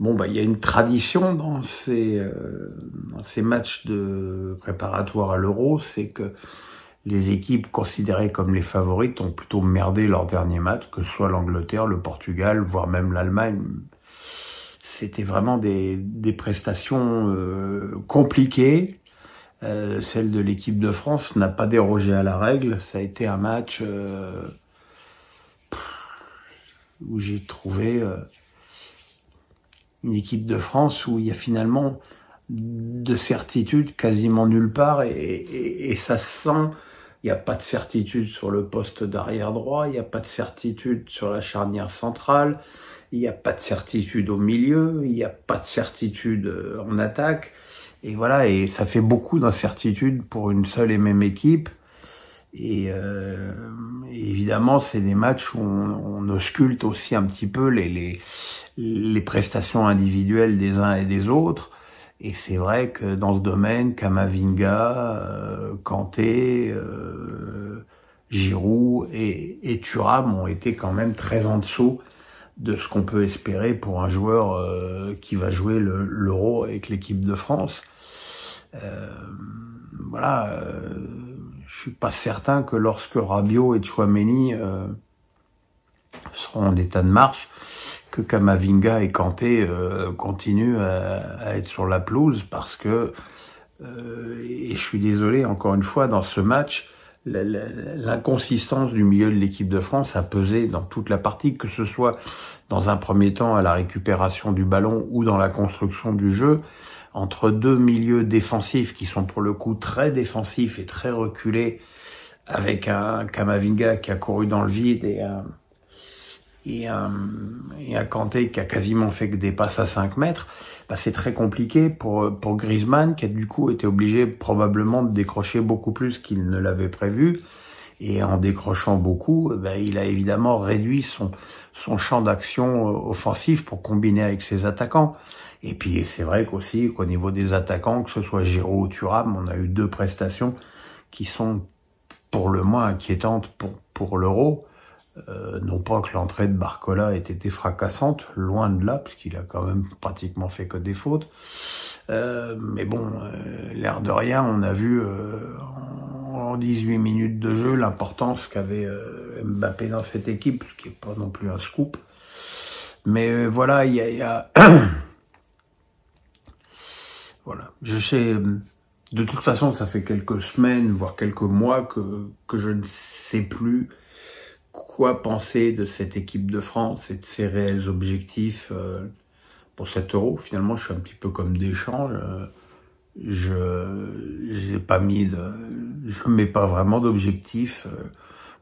Bon, il y a une tradition dans ces matchs de préparatoire à l'Euro, c'est que les équipes considérées comme les favorites ont plutôt merdé leur dernier match, que ce soit l'Angleterre, le Portugal, voire même l'Allemagne. C'était vraiment des prestations compliquées. Celle de l'équipe de France n'a pas dérogé à la règle. Ça a été un match où j'ai trouvé une équipe de France où il y a finalement de certitude quasiment nulle part et ça se sent. Il n'y a pas de certitude sur le poste d'arrière droit, il n'y a pas de certitude sur la charnière centrale, il n'y a pas de certitude au milieu, il n'y a pas de certitude en attaque. Et voilà, et ça fait beaucoup d'incertitudes pour une seule et même équipe. Et évidemment, c'est des matchs où on ausculte aussi un petit peu les prestations individuelles des uns et des autres. Et c'est vrai que dans ce domaine, Camavinga, Kanté, Giroud et Thuram ont été quand même très en dessous de ce qu'on peut espérer pour un joueur qui va jouer l'Euro avec l'équipe de France. Je suis pas certain que lorsque Rabiot et Tchouaméni seront en état de marche, que Camavinga et Kanté continuent à être sur la pelouse, parce que et je suis désolé encore une fois, dans ce match, l'inconsistance du milieu de l'équipe de France a pesé dans toute la partie, que ce soit dans un premier temps à la récupération du ballon ou dans la construction du jeu, entre deux milieux défensifs qui sont pour le coup très défensifs et très reculés, avec un Camavinga qui a couru dans le vide et un Kanté qui a quasiment fait que des passes à 5 mètres. C'est très compliqué pour Griezmann, qui a du coup été obligé probablement de décrocher beaucoup plus qu'il ne l'avait prévu. Et en décrochant beaucoup, il a évidemment réduit son champ d'action offensif pour combiner avec ses attaquants. Et puis c'est vrai qu'au niveau des attaquants, que ce soit Giroud ou Thuram, on a eu deux prestations qui sont pour le moins inquiétantes pour l'Euro. Non pas que l'entrée de Barcola ait été fracassante, loin de là, parce qu'il a quand même pratiquement fait que des fautes. Mais bon, l'air de rien, on a vu en 18 minutes de jeu l'importance qu'avait Mbappé dans cette équipe, ce qui est pas non plus un scoop. Mais voilà, il y a voilà. Je sais, de toute façon, ça fait quelques semaines, voire quelques mois que je ne sais plus quoi penser de cette équipe de France et de ses réels objectifs pour cet Euro. Finalement, je suis un petit peu comme Deschamps. Je mets pas vraiment d'objectif,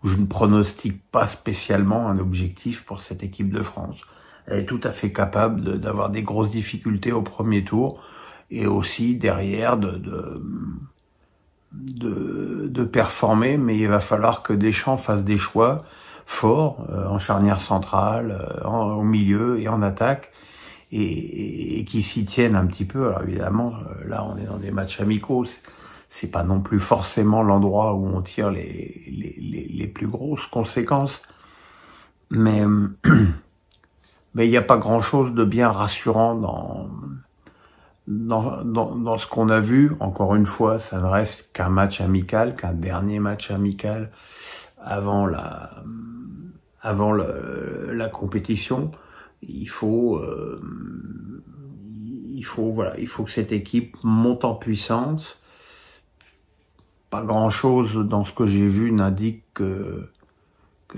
je ne pronostique pas spécialement un objectif pour cette équipe de France. Elle est tout à fait capable d'avoir des grosses difficultés au premier tour et aussi derrière de performer, mais il va falloir que Deschamps fasse des choix forts en charnière centrale, au milieu et en attaque, et qui s'y tiennent un petit peu. Alors évidemment, là on est dans des matchs amicaux, c'est pas non plus forcément l'endroit où on tire les plus grosses conséquences, mais il n'y a pas grand chose de bien rassurant dans ce qu'on a vu. Encore une fois, ça ne reste qu'un match amical, qu'un dernier match amical avant la compétition. Il faut que cette équipe monte en puissance. Pas grand chose dans ce que j'ai vu n'indique que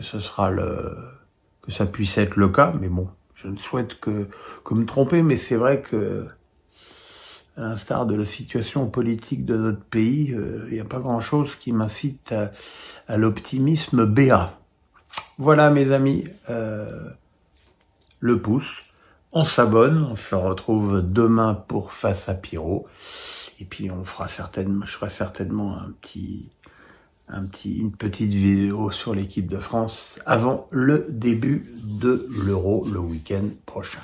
ça puisse être le cas, mais bon, je ne souhaite que me tromper, mais c'est vrai que, à l'instar de la situation politique de notre pays, il n'y a pas grand-chose qui m'incite à l'optimisme béat. Voilà mes amis, le pouce, on s'abonne, on se retrouve demain pour Face à Pierrot, et puis je ferai certainement une petite vidéo sur l'équipe de France avant le début de l'Euro le week-end prochain.